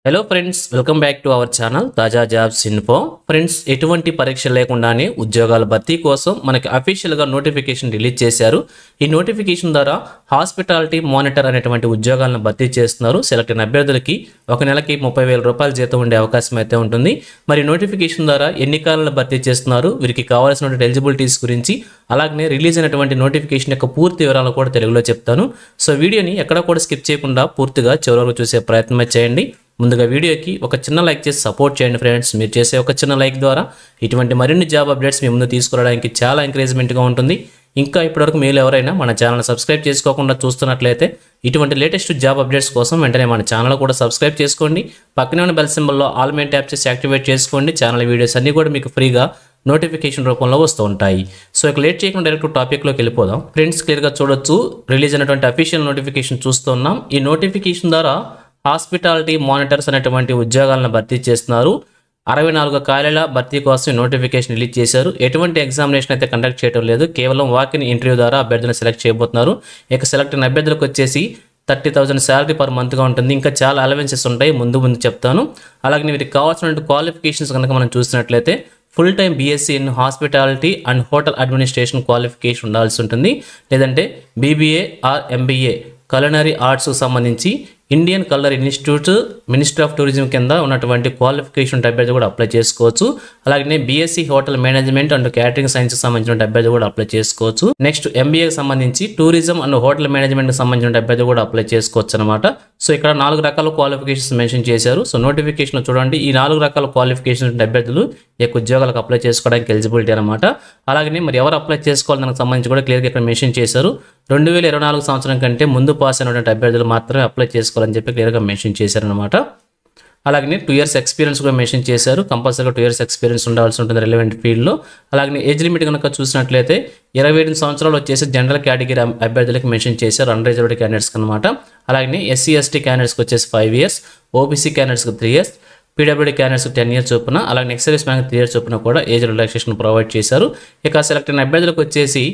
Hello friends, welcome back to our channel తాజా jobs info. Friends, ఎటువంటి పరీక్ష లేకుండానే ఉద్యోగాల భర్తీ కోసం మనకి అఫీషియల్గా నోటిఫికేషన్ రిలీజ్ చేశారు. ఈ నోటిఫికేషన్ ద్వారా హాస్పిటాలిటీ మానిటర్ అనేటువంటి ఉద్యోగాలను భర్తీ చేస్తున్నారు. సెలెక్ట్ అయిన అభ్యర్థులకి ఒక నెలకి 30,000 రూపాయల జీతం ఉండే అవకాశం అయితే ఉంటుంది. మరి నోటిఫికేషన్ ద్వారా ఎన్ని కాలాలను భర్తీ చేస్తున్నారు, వీరికి కావాల్సినటువంటి ఎలిజిబిలిటీస్ గురించి, అలాగే రిలీజ్ అయినటువంటి నోటిఫికేషన్ యొక్క పూర్తి వివరాలు కూడా తెలుగులో చెప్తాను. సో వీడియోని ఎక్కడ కూడా స్కిప్ చేయకుండా పూర్తిగా చివరి వరకు చూసే ప్రయత్నం చేయండి. ముందుగా వీడియోకి ఒక చిన్న లైక్ చేసి సపోర్ట్ చేయండి ఫ్రెండ్స్. మీరు చేసే ఒక చిన్న లైక్ ద్వారా ఇటువంటి మరిన్ని జాబ్ అప్డేట్స్ మీ ముందు తీసుకురావడానికి చాలా ఎంకరేజ్మెంట్గా ఉంటుంది. ఇంకా ఇప్పటివరకు మీరు ఎవరైనా మన ఛానల్ సబ్స్క్రైబ్ చేసుకోకుండా చూస్తున్నట్లయితే ఇటువంటి లేటెస్ట్ జాబ్ అప్డేట్స్ కోసం వెంటనే మన ఛానల్ కూడా సబ్స్క్రైబ్ చేసుకోండి. పక్కనే ఉన్న బెల్ సింబల్లో ఆల్ మెయిన్ ట్యాప్ చేసి యాక్టివేట్ చేసుకోండి. ఛానల్ వీడియోస్ అన్నీ కూడా మీకు ఫ్రీగా నోటిఫికేషన్ రూపంలో వస్తూ ఉంటాయి. సో ఇక లేట్ చేయకుండా డైరెక్ట్ టాపిక్లోకి వెళ్ళిపోదాం. ఫ్రెండ్స్, క్లియర్గా చూడొచ్చు, రిలీజ్ అయినటువంటి అఫీషియల్ నోటిఫికేషన్ చూస్తున్నాం. ఈ నోటిఫికేషన్ ద్వారా హాస్పిటాలిటీ మానిటర్స్ అనేటువంటి ఉద్యోగాలను భర్తీ చేస్తున్నారు. 64 ఖాళీల భర్తీ కోసం నోటిఫికేషన్ రిలీజ్ చేశారు. ఎటువంటి ఎగ్జామినేషన్ అయితే కండక్ట్ చేయడం లేదు, కేవలం వాక్ ఇన్ ఇంటర్వ్యూ ద్వారా అభ్యర్థులను సెలెక్ట్ చేయబోతున్నారు. ఇక సెలెక్ట్ అయిన అభ్యర్థులకు వచ్చేసి 30,000 శాలరీ పర్ మంత్గా ఉంటుంది. ఇంకా చాలా అలవెన్సెస్ ఉంటాయి, ముందు చెప్తాను. అలాగే వీరికి కావాల్సిన క్వాలిఫికేషన్స్ కనుక మనం చూసినట్లయితే full time BSc in hospitality and hotel administration qualification ఉండాల్సి ఉంటుంది. లేదంటే బీబీఏ ఆర్ ఎంబీఏ culinary ఆర్ట్స్కు సంబంధించి Indian culinary institute, ministry of tourism కింద ఉన్నటువంటి క్వాలిఫికేషన్ అభ్యర్థి కూడా అప్లై చేసుకోవచ్చు. అలాగే BSc hotel management and catering సైన్స్కి సంబంధించిన అభ్యర్థి కూడా అప్లై చేసుకోవచ్చు. నెక్స్ట్ ఎంబీఏకి సంబంధించి టూరిజం అండ్ హోటల్ మేనేజ్మెంట్కి సంబంధించిన అభ్యర్థి కూడా అప్లై చేసుకోవచ్చు అనమాట. సో ఇక్కడ 4 రకాల క్వాలిఫికేషన్స్ మెన్షన్ చేశారు. సో నోటిఫికేషన్ చూడండి, ఈ 4 రకాల క్వాలిఫికేషన్ అభ్యర్థులు ఈ యొక్క ఉద్యోగాలకు అప్లై చేసుకోవడానికి ఎలిజిబిలిటీ అనమాట. అలాగే మరి ఎవరు అప్లై చేసుకోవాలి దానికి సంబంధించి కూడా క్లియర్గా ఇక్కడ మెన్షన్ చేశారు. 2024 సంవత్సరం కంటే ముందు పాస్ అయినటువంటి అభ్యర్థులు మాత్రమే అప్లై చేసుకోవాలని చెప్పి క్లియర్గా మెన్షన్ చేశారనమాట. అలాగే 2 years ఎక్స్పీరియన్స్ కూడా మెన్షన్ చేశారు. కంపల్సరీగా 2 years ఎక్స్పీరియన్స్ ఉండాల్సి ఉంటుంది రిలవెంట్ ఫీల్డ్లో. అలాగే ఏజ్ లిమిట్ కనుక చూసినట్లయితే 28 సంవత్సరాలు వచ్చేసి జనరల్ కేటగిరీ అభ్యర్థులకు మెన్షన్ చేశారు, అన్రిజర్వ్డ్ క్యాండిడేట్స్కి అనమాట. అలాగే ఎస్సీ ఎస్టీ క్యాండిడేట్స్కి వచ్చేసి 5 years, ఓబీసీ క్యాండిడేట్స్కి 3 years, పీడబ్ల్యూడీ క్యాండిడేట్స్కి 10 years చొప్పున, అలాగే ఎక్సైజ్ బ్యాంక్ 3 years చొప్పున కూడా ఏజ్ రిలాక్సేషన్ ప్రొవైడ్ చేశారు. ఇక సెలెక్ట్ అయిన అభ్యర్థులకు వచ్చేసి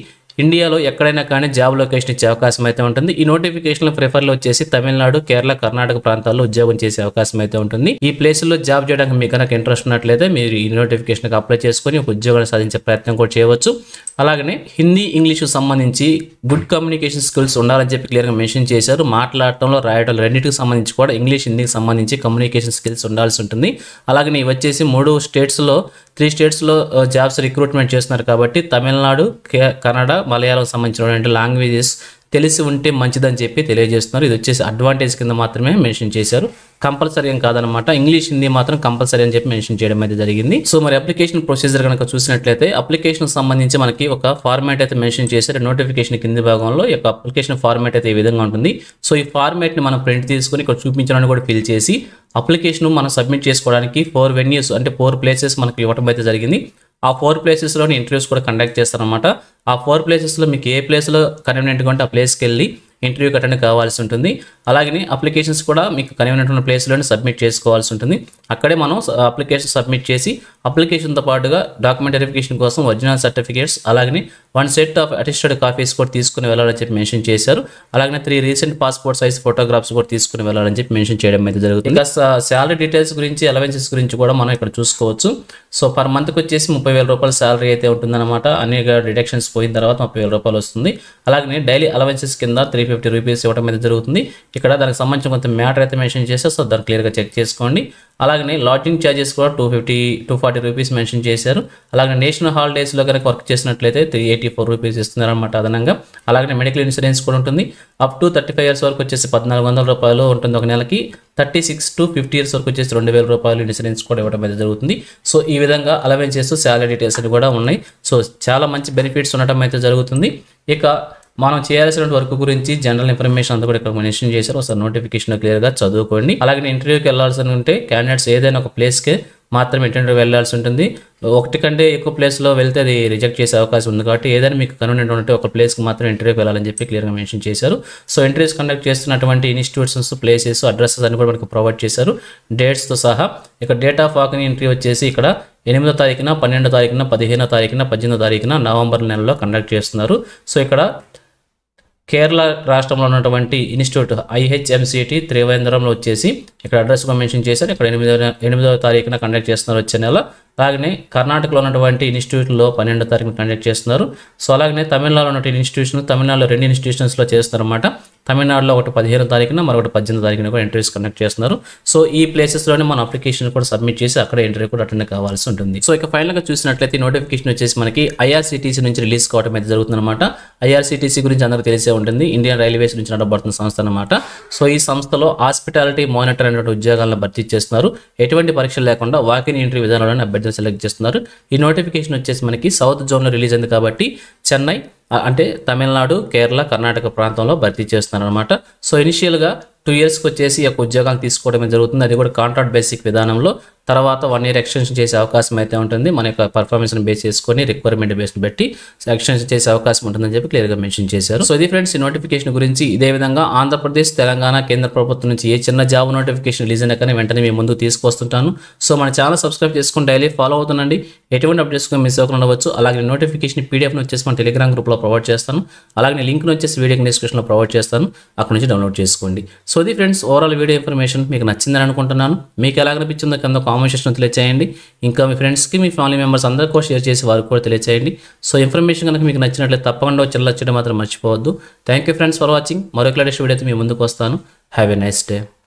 ఇండియాలో ఎక్కడైనా కానీ జాబ్ లొకేషన్ ఇచ్చే అవకాశం అయితే ఉంటుంది. ఈ నోటిఫికేషన్లో ప్రిఫర్లో వచ్చేసి తమిళనాడు, కేరళ, కర్ణాటక ప్రాంతాల్లో ఉద్యోగం చేసే అవకాశం అయితే ఉంటుంది. ఈ ప్లేసుల్లో జాబ్ చేయడానికి మీకు కనుక ఇంట్రెస్ట్ ఉన్నట్లయితే మీరు ఈ నోటిఫికేషన్కి అప్లై చేసుకొని ఒక ఉద్యోగాన్ని సాధించే ప్రయత్నం కూడా చేయవచ్చు. అలాగనే హిందీ, ఇంగ్లీషు సంబంధించి గుడ్ కమ్యూనికేషన్ స్కిల్స్ ఉండాలని చెప్పి క్లియర్గా మెన్షన్ చేశారు. మాట్లాడటంలో, రాయటం రెండింటికి సంబంధించి కూడా ఇంగ్లీష్, హిందీకి సంబంధించి కమ్యూనికేషన్ స్కిల్స్ ఉండాల్సి ఉంటుంది. అలాగే ఇవి వచ్చేసి 3 స్టేట్స్లో జాబ్స్ రిక్రూట్మెంట్ చేస్తున్నారు కాబట్టి తమిళనాడు, కన్నడ, మలయాళం సంబంధించినటువంటి లాంగ్వేజెస్ తెలిసి ఉంటే మంచిదని చెప్పి తెలియజేస్తున్నారు. ఇది వచ్చేసి అడ్వాంటేజ్ కింద మాత్రమే మెన్షన్ చేశారు, కంపల్సరీ ఏం కాదనమాట. ఇంగ్లీష్, హిందీ మాత్రం కంపల్సరీ అని చెప్పి మెన్షన్ చేయడం అయితే జరిగింది. సో మరి అప్లికేషన్ ప్రొసీజర్ కనుక చూసినట్లయితే అప్లికేషన్ సంబంధించి మనకి ఒక ఫార్మాట్ అయితే మెన్షన్ చేశారు. నోటిఫికేషన్ కింది భాగంలో ఈ యొక్క అప్లికేషన్ ఫార్మాట్ అయితే ఈ విధంగా ఉంటుంది. సో ఈ ఫార్మాట్ని మనం ప్రింట్ తీసుకొని ఇక్కడ చూపించడానికి కూడా ఫిల్ చేసి అప్లికేషన్ మనం సబ్మిట్ చేసుకోవడానికి 4 venues అంటే 4 places మనకి ఇవ్వడం అయితే జరిగింది. ఆ 4 placesలోని ఇంటర్వ్యూస్ కూడా కండక్ట్ చేస్తారనమాట. ఆ 4 placesలో మీకు ఏ ప్లేస్లో కన్వీనియంట్గా ఉంటే ఆ ప్లేస్కి వెళ్ళి ఇంటర్వ్యూకి అటెండ్ కావాల్సి ఉంటుంది. అలాగే అప్లికేషన్స్ కూడా మీకు కన్వీనియంట్ ఉన్న ప్లేస్లోనే సబ్మిట్ చేసుకోవాల్సి ఉంటుంది. అక్కడే మనం అప్లికేషన్ సబ్మిట్ చేసి అప్లికేషన్తో పాటుగా డాక్యుమెంట్ వెరిఫికేషన్ కోసం ఒరిజినల్ సర్టిఫికేట్స్, అలాగే 1 set ఆఫ్ అటెస్టెడ్ కాపీస్ కూడా తీసుకుని వెళ్ళాలని చెప్పి మెన్షన్ చేశారు. అలాగే 3 recent పాస్పోర్ట్ సైజ్ ఫోటోగ్రాఫ్స్ కూడా తీసుకుని వెళ్ళాలని చెప్పి మెన్షన్ చేయడం అయితే జరుగుతుంది. ఇంకా శాలరీ డీటెయిల్స్ గురించి, అలవెన్సెస్ గురించి కూడా మనం ఇక్కడ చూసుకోవచ్చు. సో పర్ మంత్కి వచ్చేసి 30,000 రూపాయల శాలరీ అయితే ఉంటుందన్నమాట. అనేక డిడక్షన్స్ పోయిన తర్వాత 30,000 రూపాయలు వస్తుంది. అలాగే డైలీ అలవెన్సెస్ కింద 350 రూపీస్ ఇవ్వడం అయితే జరుగుతుంది. ఇక్కడ దానికి సంబంధించిన కొంత మ్యాటర్ అయితే మెన్షన్ చేశారు. సో దాన్ని క్లియర్గా చెక్ చేసుకోండి. అలాగే లాడ్జింగ్ ఛార్జెస్ కూడా 240 రూపీస్ మెన్షన్ చేశారు. అలాగే నేషనల్ హాలిడేస్లో కనుక వర్క్ చేసినట్లయితే 384 రూపీస్ ఇస్తున్నారన్నమాట అదనంగా. అలాగే మెడికల్ ఇన్సూరెన్స్ కూడా ఉంటుంది. అప్ టు 35 years వరకు వచ్చేసి 1,400 రూపాయలు ఉంటుంది ఒక నెలకి. 36 to 50 years వరకు వచ్చేసి 2,000 రూపాయలు ఇన్సూరెన్స్ కూడా ఇవ్వడం అయితే జరుగుతుంది. సో ఈ విధంగా అలవెన్సెస్, శాలరీ డీటెయిల్స్ అని కూడా ఉన్నాయి. సో చాలా మంచి బెనిఫిట్స్ ఉండటం అయితే జరుగుతుంది. ఇక మనం చేయాల్సిన వర్క్ గురించి జనరల్ ఇన్ఫర్మేషన్ అంతా కూడా ఇక్కడ మెన్షన్ చేశారు. ఒకసారి నోటిఫికేషన్ క్లియర్గా చదువుకోండి. అలాగే ఇంటర్వ్యూకి వెళ్ళాల్సి ఉంటే క్యాండిడేట్స్ ఏదైనా ఒక ప్లేస్కి మాత్రమే ఇంటర్వ్యూ వెళ్ళాల్సి ఉంటుంది. ఒకటి కంటే ఎక్కువ ప్లేస్లో వెళ్తే అది రిజెక్ట్ చేసే అవకాశం ఉంది కాబట్టి ఏదైనా మీకు కన్వీనియంట్ ఉంటే ఒక ప్లేస్కి మాత్రం ఇంటర్వ్యూకి వెళ్ళాలని చెప్పి క్లియర్గా మెన్షన్ చేశారు. సో ఇంటర్వ్యూస్ కండక్ట్ చేస్తున్నటువంటి ఇన్స్టిట్యూషన్స్, ప్లేసెస్, అడ్రసెస్ అన్ని కూడా మనకు ప్రొవైడ్ చేశారు డేట్స్తో సహా. ఇక డేట్ ఆఫ్ వాక్ ఇంటర్వ్యూ వచ్చేసి ఇక్కడ 8వ తారీఖున, 12వ తారీఖున, 15వ తారీఖున, 18వ తారీఖున నవంబర్ నెలలో కండక్ట్ చేస్తున్నారు. సో ఇక్కడ కేరళ రాష్ట్రంలో ఉన్నటువంటి ఇన్స్టిట్యూట్ IHMCT త్రివేంద్రంలో వచ్చేసి ఇక్కడ అడ్రస్ కూడా మెన్షన్ చేశారు. ఇక్కడ 8వ తారీఖున కండక్ట్ చేస్తున్నారు వచ్చే నెల. అలాగనే కర్ణాటకలో ఉన్నటువంటి ఇన్స్టిట్యూట్లో 12వ తారీఖున కండక్ట్ చేస్తున్నారు. సో అలాగనే తమిళనాడులో ఉన్నటువంటి ఇన్స్టిట్యూషన్, తమిళనాడులో 2 ఇన్స్టిట్యూషన్స్లో చేస్తారన్నమాట. తమిళనాడులో ఒకటి 15వ తారీఖున, మరొకటి 18వ తారీఖున కూడా ఇంటర్వ్యూస్ కండక్ట్ చేస్తున్నారు. సో ఈ ప్లేసెస్లోనే మన అప్లికేషన్ కూడా సబ్మిట్ చేసి అక్కడ ఇంటర్వ్యూ కూడా అటెండ్ కావాల్సి ఉంటుంది. సో ఇక ఫైనల్గా చూసినట్లయితే నోటిఫికేషన్ వచ్చేసి మనకి IRCTC నుంచి రిలీజ్ కావడం అయితే జరుగుతుందన్నమాట. IRCTC గురించి అందరికీ తెలిసే ఉంటుంది, ఇండియన్ రైల్వేస్ నుంచి నడబడుతున్న సంస్థ అన్నమాట. సో ఈ సంస్థలో హాస్పిటాలిటీ మానిటర్ అనేటువంటి ఉద్యోగాలను భర్తీ చేస్తున్నారు. ఎటువంటి పరీక్షలు లేకుండా వాకిన్ ఇంటర్వ్యూ విధానంలోనే అభ్యర్థులు సెలెక్ట్ చేస్తున్నారు. ఈ నోటిఫికేషన్ వచ్చేసి మనకి సౌత్ జోన్లో రిలీజ్ అయింది కాబట్టి చెన్నై అంటే తమిళనాడు, కేరళ, కర్ణాటక ప్రాంతంలో భర్తీ చేస్తున్నారు అనమాట. సో ఇనిషియల్గా 2 ఇయర్స్కి వచ్చేసి ఈ యొక్క ఉద్యోగాలు తీసుకోవడమే జరుగుతుంది. అది కూడా కాంట్రాక్ట్ బేసిక్ విధానంలో. తర్వాత 1 ఇయర్ ఎక్స్టెన్షన్ చేసే అవకాశం అయితే ఉంటుంది. మన యొక్క పర్ఫార్మెన్స్ని బేస్ చేసుకొని రిక్వైర్మెంట్ బేస్ని బట్టి ఎక్స్టెన్షన్ చేసే అవకాశం ఉంటుందని చెప్పి క్లియర్గా మెన్షన్ చేశారు. సో ఇది ఫ్రెండ్స్ ఈ నోటిఫికేషన్ గురించి. ఇదే విధంగా ఆంధ్రప్రదేశ్, తెలంగాణ, కేంద్ర ప్రభుత్వం నుంచి ఏ చిన్న జాబ్ నోటిఫికేషన్ రిలీజ్ అయినా కానీ వెంటనే మీ ముందుకు తీసుకొస్తుంటాను. సో మన ఛానల్ సబ్స్క్రైబ్ చేసుకుని డైలీ ఫాలో అవుతుండండి. ఎటువంటి అప్డేట్స్ మిస్ అవ్వకుండా ఉండవచ్చు. అలాగే నోటిఫికేషన్ PDF వచ్చేసి మన టెలిగ్రామ్ గ్రూప్లో ప్రొవైడ్ చేస్తాను. అలాగే లింక్ వచ్చేసి వీడియో డిస్క్రిప్షన్లో ప్రొవైడ్ చేస్తాను. అక్కడ నుంచి డౌన్లోడ్ చేసుకోండి. సో ఇది ఫ్రెండ్స్ ఓవరాల్ వీడియో ఇన్ఫర్మేషన్ మీకు నచ్చిందని అనుకుంటున్నాను. మీకు ఎలా అనిపించిందో కింద కామెంట్ సెక్షన్లో తెలియచేయండి. ఇంకా మీ ఫ్రెండ్స్కి, మీ ఫ్యామిలీ మెంబర్స్ అందరికీ కూడా షేర్ చేసి వారికి కూడా తెలియచేయండి. సో ఇన్ఫర్మేషన్ కనుక మీకు నచ్చినట్లయితే తప్పకుండా చెల్లొచ్చడం మాత్రం మర్చిపోవద్దు. Thank you friends for watching. మరొక లేటెస్ట్ వీడియోతో మీ ముందుకు వస్తాను. Have a nice day.